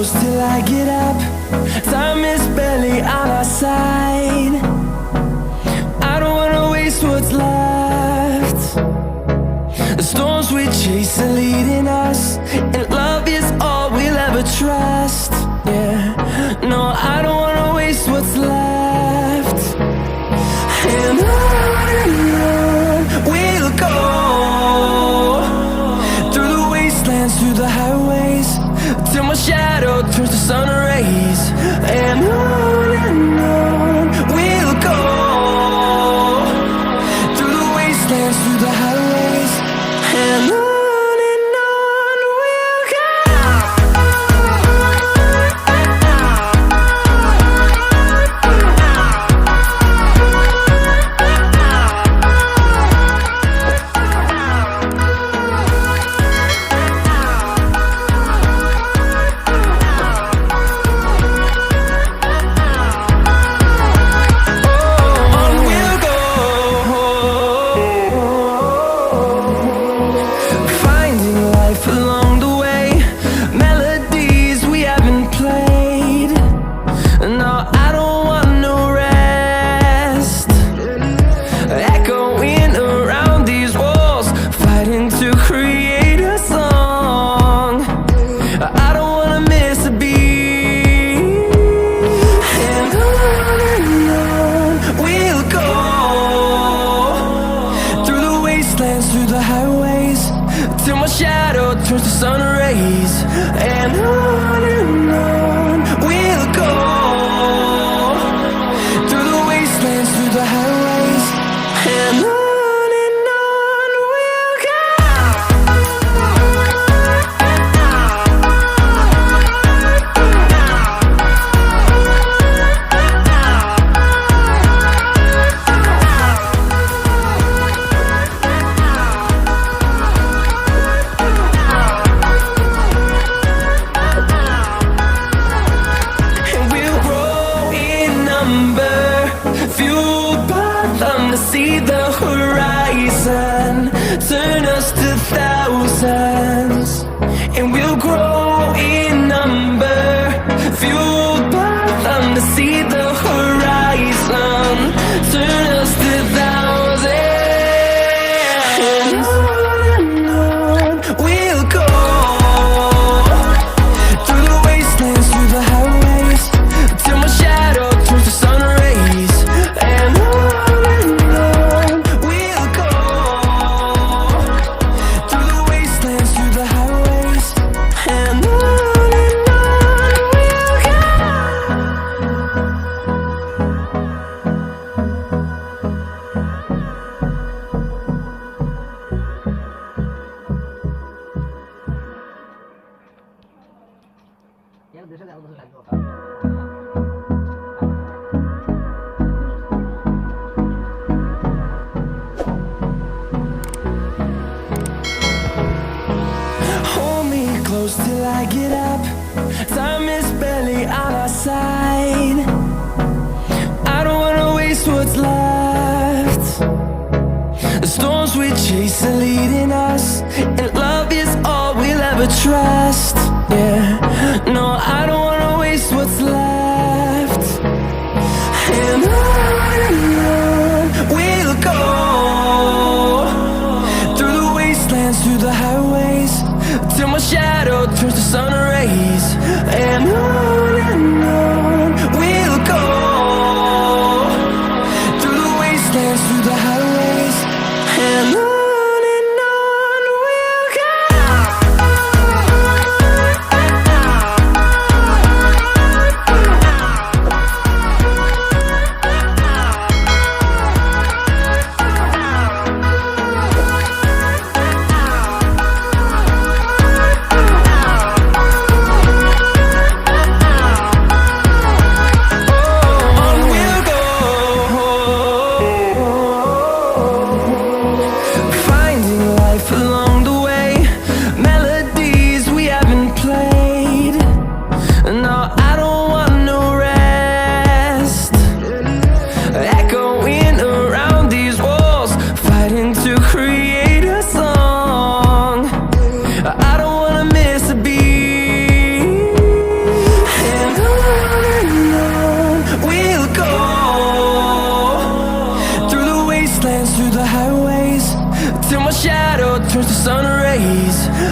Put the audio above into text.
close till I get up. Time is barely on our side. I don't wanna waste what's left. The storms we chase are leading us, and love is all we'll ever trust. Yeah, no, I don't wanna waste what's left. And on we'll go, through the wastelands, through the highways, till my shadow turns to sun rays. And on we'll go, through the wastelands, through the highways, and on we'll go. Through the highways, till my shadow turns to sun rays. And on we'll go, through the wastelands, through the highways, and on we'll go. Fueled by them to see the horizon, turn us to thousands, and we'll grow in number. Fueled by them to see the horizon, turn us to thousands, and on we'll go, through the wastelands, through the highways, till my shadow turns to sun rays. Hold me close till I get up. Time is barely on our side. I don't wanna waste what's left. The storms we chase are leading us, and love is all we'll ever trust. Yeah, no, I don't wanna waste what's left. And on we'll go, through the wastelands, through the highways, till my shadow turns to sun rays. And on we'll go, through the wastelands, through the highways, and on. dance through the highways till my shadow turns to sun rays.